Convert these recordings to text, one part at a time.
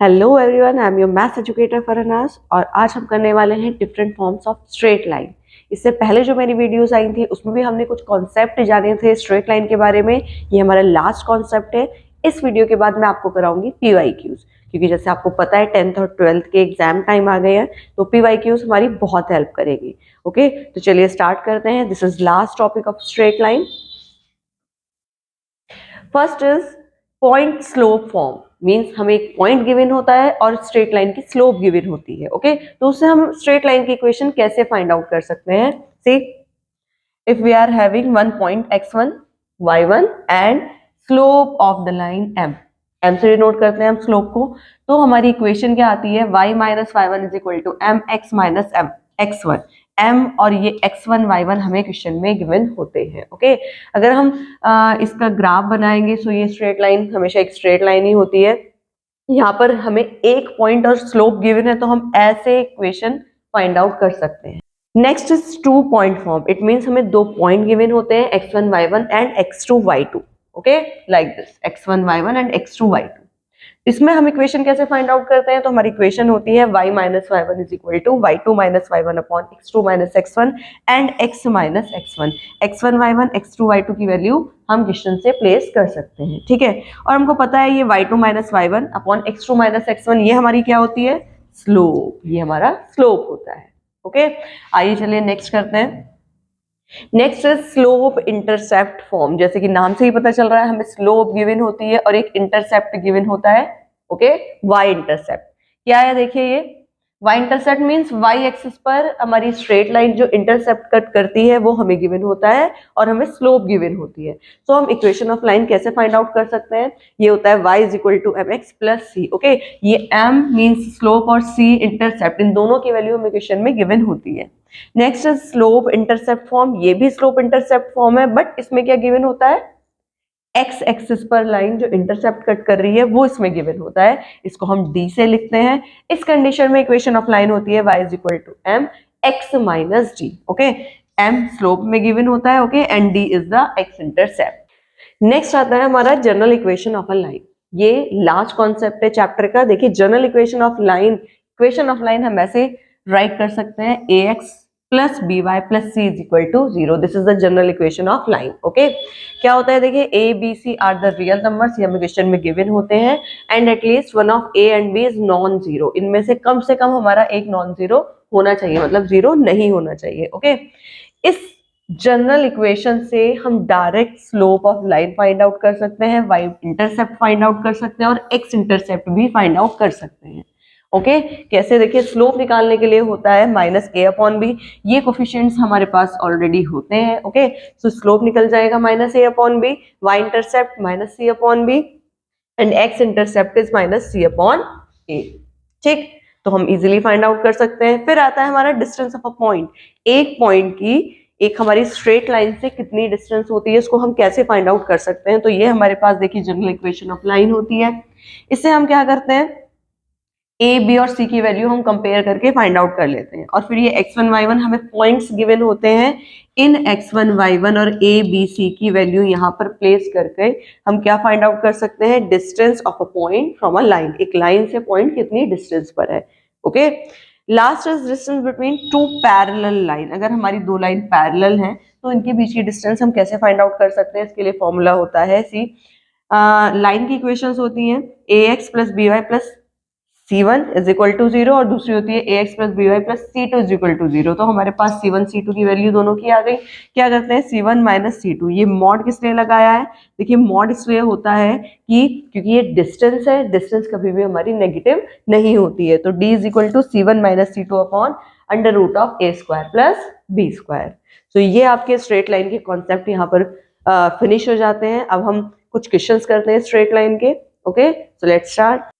Hello everyone, I am your maths educator Farnaz और आज हम करने वाले हैं different forms of straight line. इससे पहले जो मेरी वीडियोस आई थी उसमें भी हमने कुछ कॉन्सेप्ट जाने थे स्ट्रेट लाइन के बारे में। ये हमारा लास्ट कॉन्सेप्ट है। इस वीडियो के बाद मैं आपको कराऊंगी PYQs, क्योंकि जैसे आपको पता है 10th और 12th के एग्जाम टाइम आ गए हैं, तो PYQs हमारी बहुत हेल्प करेगी। ओके, तो चलिए स्टार्ट करते हैं। This is last topic of straight line. First is point slope form. Means हमें एक पॉइंट गिवन होता है और स्ट्रेट लाइन की स्लोप गिवन होती है। ओके, तो उससे हम स्ट्रेट लाइन की इक्वेशन कैसे फाइंड आउट कर सकते हैं। See, if we are having one point x1 y1 and slope of the line m से डिनोट करते हैं हम स्लोप को, तो हमारी इक्वेशन क्या आती है, y minus y1 is equal to M X minus M x1 m, और ये x1 y1 हमें क्वेश्चन में गिवन होते हैं। ओके, अगर हम इसका ग्राफ बनाएंगे तो ये स्ट्रेट लाइन हमेशा एक स्ट्रेट लाइन ही होती है। यहाँ पर हमें एक पॉइंट और स्लोप गिवन है, तो हम ऐसे इक्वेशन फाइंड आउट कर सकते हैं। Next is 2 point form. It means हमें 2 पॉइंट गिवन होते हैं, x1 y1 and x2 y2। Okay, like this x1 y1 and x2 y2। इसमें हम इक्वेशन कैसे फाइंड आउट करते हैं, तो हमारी इक्वेशन होती है y minus y1 is equal to y2 minus y1 upon x2 minus x1 and x minus x1। x1 y1 x2 y2 की वैल्यू हम क्वेश्चन से प्लेस कर सकते हैं। ठीक है, और हमको पता है ये y2 minus y1 upon x2 minus x1 ये हमारी क्या होती है, स्लोप। ये हमारा स्लोप होता है। ओके, आइए चलिए नेक्स्ट करते हैं। Next is slope intercept form. जैसे कि नाम से ही पता चल रहा है, हमें स्लोप गिवन होती है और एक इंटरसेप्ट गिवन होता है। ओके, वाई इंटरसेप्ट क्या है, देखिए ये Y intercept means Y axis पर हमारी स्ट्रेट लाइन जो इंटरसेप्ट कट करती है वो हमें गिवन होता है और हमें स्लोप गिवन होती है। तो हम इक्वेशन ऑफ लाइन कैसे फाइंड आउट कर सकते हैं, ये होता है y is equal to M X plus C. Okay, ये m मींस स्लोप और c इंटरसेप्ट, इन दोनों की वैल्यू हमें इक्वेशन में गिवन होती है। Next is slope intercept form. ये भी स्लोप इंटरसेप्ट फॉर्म है, बट इसमें क्या गिवन होता है, एक्स एक्सिस पर लाइन जो इंटरसेप्ट कट कर रही है वो इसमें गिवन होता है। इसको हम डी से लिखते हैं। इस कंडीशन में इक्वेशन ऑफ लाइन होती है y is equal to M X minus D. Okay, m slope में गिवन होता है, okay, and d is the x intercept. Next आता है हमारा general equation of a line. ये लास्ट कॉन्सेप्ट है चैप्टर का। देखिए, general equation of line, equation of line हम ऐसे राइट कर सकते हैं, ax plus B Y plus C is equal to 0। This is the general equation of line. Okay, क्या होता है, देखिए A B C are the real numbers, ये हमें क्वेश्चन में गिवन होते हैं, and at least one of A and B is non zero. इनमें से कम हमारा एक नॉन जीरो होना चाहिए, मतलब जीरो नहीं होना चाहिए। ओके, इस जनरल इक्वेशन से हम direct slope of line find out कर सकते हैं, वाई इंटरसेप्ट फाइंड आउट कर सकते हैं और एक्स इंटरसेप्ट भी फाइंड आउट कर सकते हैं। ओके, कैसे, देखिए स्लोप निकालने के लिए होता है माइनस ए अपॉन बी। ये कोफिशिएंट्स हमारे पास ऑलरेडी होते हैं। ओके, सो स्लोप निकल जाएगा minus A upon B, Y intercept minus C upon B and X intercept is minus C upon A. ठीक, तो हम इजीली फाइंड आउट कर सकते हैं। फिर आता है हमारा डिस्टेंस ऑफ अ पॉइंट। एक पॉइंट की एक हमारी स्ट्रेट लाइन से कितनी डिस्टेंस होती है, इसको हम कैसे फाइंड आउट कर सकते हैं। तो ये हमारे पास देखिए जनरल इक्वेशन ऑफ लाइन होती है। इससे हम क्या करते हैं, ए बी और सी की वैल्यू हम कंपेयर करके फाइंड आउट कर लेते हैं, और फिर ये x1 y1 हमें पॉइंट्स गिवन होते हैं। इन x1 y1 और a b c की वैल्यू यहाँ पर प्लेस करके हम क्या फाइंड आउट कर सकते हैं, distance of a point from a line. एक लाइन से पॉइंट कितनी डिस्टेंस पर है। Okay, last is distance between two parallel line. अगर हमारी दो लाइन पैरेलल हैं तो इनके बीच की डिस्टेंस हम कैसे फाइंड आउट कर सकते हैं, इसके लिए फॉर्मूला होता है सी, लाइन की इक्वेशंस होती हैं ax plus B Y plus C1 is equal to 0 और दूसरी होती है ax plus B Y plus C2 is equal to 0। तो हमारे पास C1 C2 की वैल्यू दोनों की आ गई। क्या करते हैं, C1 माइनस C2, ये मॉड किस लिए लगाया है, देखिए मॉड इसलिए होता है कि क्योंकि ये डिस्टेंस है, डिस्टेंस कभी भी हमारी नेगेटिव नहीं होती है। तो D is equal to C1 minus C2 upon under root of a square plus b square. तो ये आपके स्ट्रेट लाइन के कॉन्सेप्ट यहाँ पर फिनिश हो जाते हैं। अब हम कुछ क्वेश्चंस करते हैं स्ट्रेट लाइन के। Okay, so let's start.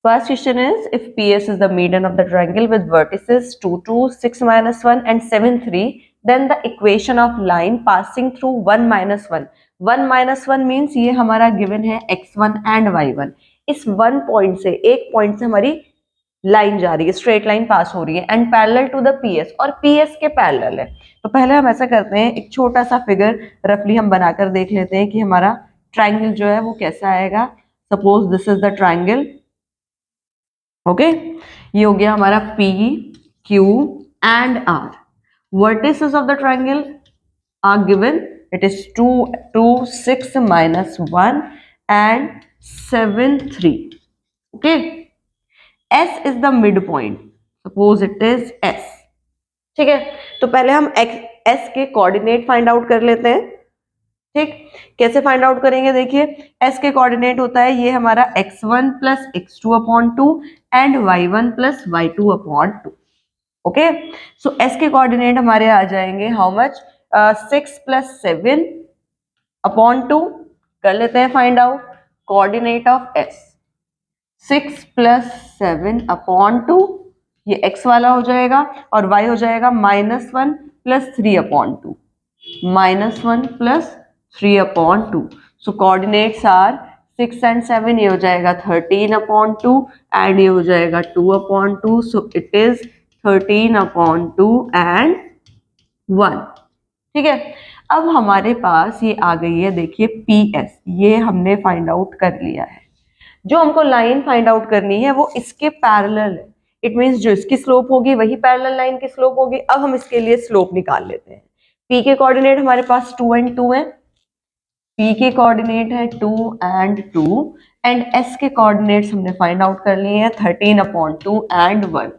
First question is, if PS is the median of the triangle with vertices 2, 2, 6, minus 1 and 7, 3, then the equation of line passing through 1, minus 1. 1 minus 1 means ये हमारा given है x1 and y1. इस 1 point से, एक point से हमारी line जा रही है, स्ट्रेट लाइन पास हो रही है and parallel to the PS, और PS के पैरेलल है। तो पहले हम ऐसा करते हैं, एक छोटा सा फिगर रफली हम बनाकर देख लेते हैं कि हमारा ट्राइंगल जो है वो कैसा आएगा। Suppose this is the triangle okay, ये हो गया हमारा P, Q and R. Vertices of the triangle are given. It is 2, 2, 6 minus 1 and 7, 3. Okay. S is the midpoint. Suppose it is S. ठीक है, तो पहले हम S के कोऑर्डिनेट फाइंड आउट कर लेते हैं. ठीक, कैसे फाइंड आउट करेंगे? देखिए, S के कोऑर्डिनेट होता है ये हमारा x1 plus x2 upon 2 and y1 plus y2 upon 2. Okay, so S के कोऑर्डिनेट हमारे आ जाएंगे हाउ मच, 6 प्लस 7 अपॉन 2. कर लेते हैं find out coordinate of S. 6 plus 7 upon 2, ये x वाला हो जाएगा, और y हो जाएगा -1 plus 3 upon 2. -1 plus 3 upon 2. So coordinates are 6 and 7, ये हो जाएगा 13 अपॉन 2 एंड ये हो जाएगा 2 upon 2. So it is 13 upon 2 and 1. ठीक है, अब हमारे पास ये आ गई है, देखिए PS, ये हमने फाइंड आउट कर लिया है. जो हमको लाइन फाइंड आउट करनी है वो इसके पैरेलल है. इट मींस जो इसकी स्लोप होगी वही पैरेलल लाइन की स्लोप होगी. अब हम इसके लिए स्लोप निकाल लेते हैं. P के कोऑर्डिनेट हमारे पास 2 एंड 2 है. P के कोऑर्डिनेट है 2 एंड 2 एंड S के कोऑर्डिनेट्स हमने फाइंड आउट कर लिए हैं 13 अपॉन 2 एंड 1.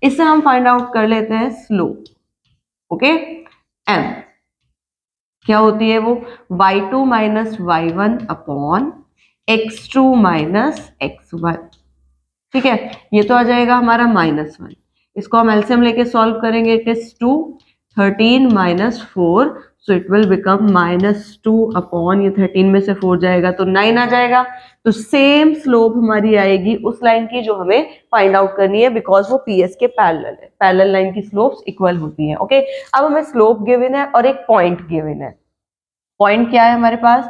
इससे हम फाइंड आउट कर लेते हैं स्लोप. ओके, M क्या होती है वो, y2 minus y1 upon x2 minus x1. ठीक है, ये तो आ जाएगा हमारा -1. इसको हम एलसीएम लेके सॉल्व करेंगे. It is 2, 13 minus 4, so it will become -2 upon, ये 13 में से 4 जाएगा तो 9 आ जाएगा. तो सेम स्लोप हमारी आएगी उस लाइन की जो हमें फाइंड आउट करनी है, बिकॉज वो पीएस के पैरेलल है. पैरेलल लाइन की स्लोप्स इक्वल होती है. ओके, अब हमें स्लोप गिवन है और एक पॉइंट गिवन है. पॉइंट क्या है हमारे पास,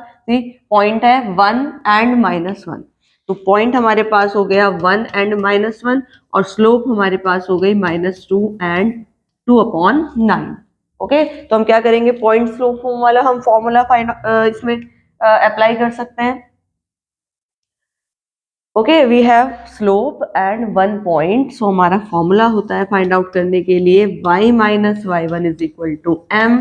पॉइंट है 1 एंड -1. तो पॉइंट हमारे पास हो गया 1 एंड -1 और स्लोप हमारे पास हो गई -2 एंड 2 अपॉन 9. ओके, तो हम क्या करेंगे, पॉइंट स्लोप फॉर्म वाला हम फॉर्मूला इसमें अप्लाई कर सकते हैं. Okay, we have slope and 1 point. So हमारा फॉर्मूला होता है फाइंड आउट करने के लिए y minus y1 is equal to m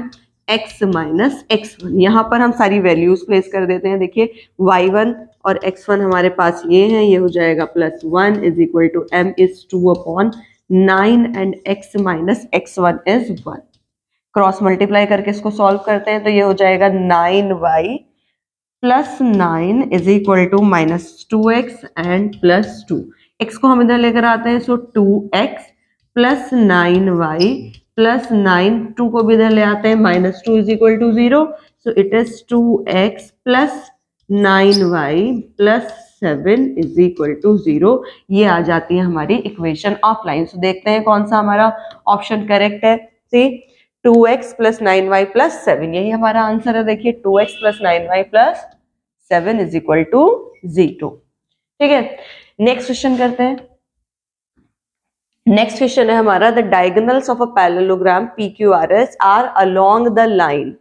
x minus x1. यहाँ पर हम सारी वैल्यूज प्लेस कर देते हैं. देखिए y1 और x1 हमारे पास ये है, ये हो जाएगा +1 is equal to m is 2 upon 9 and x minus x1 is 1. Cross multiply करके इसको सॉल्व करते हैं तो ये हो जाएगा 9y plus 9 is equal to -2x and +2. x को हम इधर लेकर आते हैं, सो 2x प्लस 9y प्लस 9, 2 को भी इधर ले आते हैं, -2 is equal to 0. So it is 2x plus 9y plus 7 is equal to 0. ये आ जाती है हमारी इक्वेशन ऑफ लाइन. सो देखते हैं कौन सा हमारा ऑप्शन करेक्ट है. सी 2x प्लस 9y प्लस 7, यही हमारा आंसर है. देखिए 2x plus 9y plus 7 is equal to 0. ठीक है, नेक्स्ट क्वेश्चन करते हैं. नेक्स्ट क्वेश्चन है हमारा, the diagonals of a parallelogram PQRS are along the line.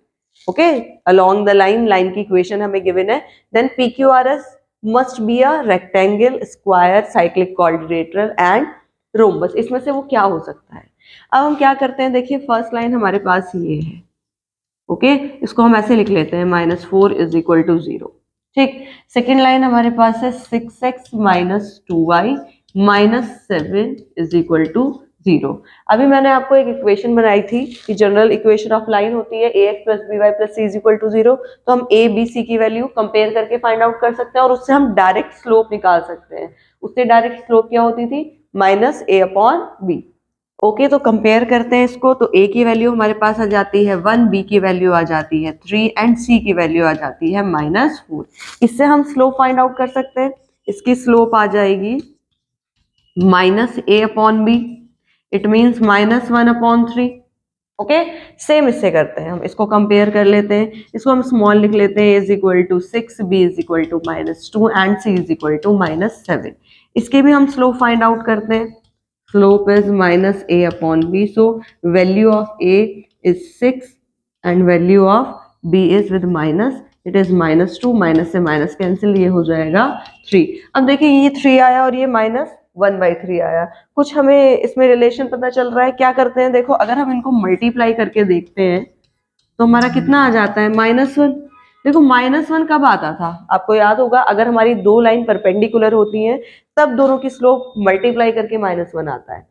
Okay, along the line, line की इक्वेशन हमें गिवन है. Then PQRS must be a rectangle, square, cyclic quadrilateral and rhombus. इसमें से वो क्या हो सकता है? अब हम क्या करते हैं, देखिए फर्स्ट लाइन हमारे पास ये है. ओके, इसको हम ऐसे लिख लेते हैं -4 इज इक्वल टू 0. ठीक, सेकेंड लाइन हमारे पास है 6x minus 2y minus 7 is equal to 0. अभी मैंने आपको एक इक्वेशन बनाई थी कि जनरल इक्वेशन ऑफ लाइन होती है ax plus by plus c is equal to 0. तो हम a b c की वैल्यू कंपेयर करके फाइंड आउट कर सकते हैं और उससे हम डायरेक्ट स्लोप निकाल सकते हैं. उससे डायरेक्ट स्लोप क्या होती थी, -a अपॉन b. ओके, तो कंपेयर करते हैं इसको. तो a की वैल्यू हमारे पास आ जाती है 1, b की वैल्यू आ जाती है 3 एंड c की वैल्यू आ जाती है -4. इससे हम स्लोप फाइंड आउट कर सकते हैं. इसकी स्लोप आ जाएगी -a upon b. It means -1 upon 3. Okay, same इससे करते हैं हम. इसको कंपेयर कर लेते हैं. इसको हम स्मॉल लिख लेते हैं, a is equal to 6, b is equal to -2 and c is equal to -7. इसके भी हम स्लोप फाइंड आउट करते हैं. Slope is -a upon b. So value of a is 6 and value of b is with minus. It is -2, minus से minus cancel, ये हो जाएगा 3. अब देखिए ये 3 आया और ये माइनस, 1/3 आया। कुछ हमें इसमें रिलेशन पता चल रहा है, क्या करते हैं देखो, अगर हम इनको मल्टीप्लाई करके देखते हैं तो हमारा कितना आ जाता है, -1। देखो -1 कब आता था, आपको याद होगा, अगर हमारी दो लाइन परपेंडिकुलर होती हैं तब दोनों की स्लोप मल्टीप्लाई करके -1 आता है।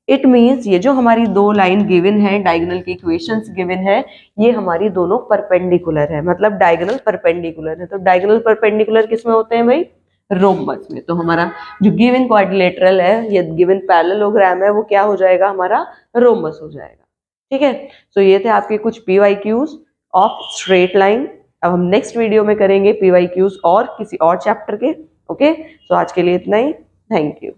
इट मीन्स ये जो हमारी दो लाइन गिवन है, डायगोनल की इक्वेशंस गिवन है, ये हमारी दोनों परपेंडिकुलर है, मतलब डायगोनल परपेंडिकुलर है। तो डायगोनल परपेंडिकुलर किस में होते हैं भाई, रोम्बस में। तो हमारा जो गिवन क्वाड्रिलेटरल है, ये गिवन पैरेललोग्राम है, वो क्या हो जाएगा, हमारा रोम्बस हो जाएगा। ठीक है, तो ये थे आपके कुछ PYQs ऑफ स्ट्रेट लाइन। अब हम नेक्स्ट वीडियो में करेंगे PYQs और किसी और चैप्टर के। ओके, तो आज के लिए इतना ही। Thank you.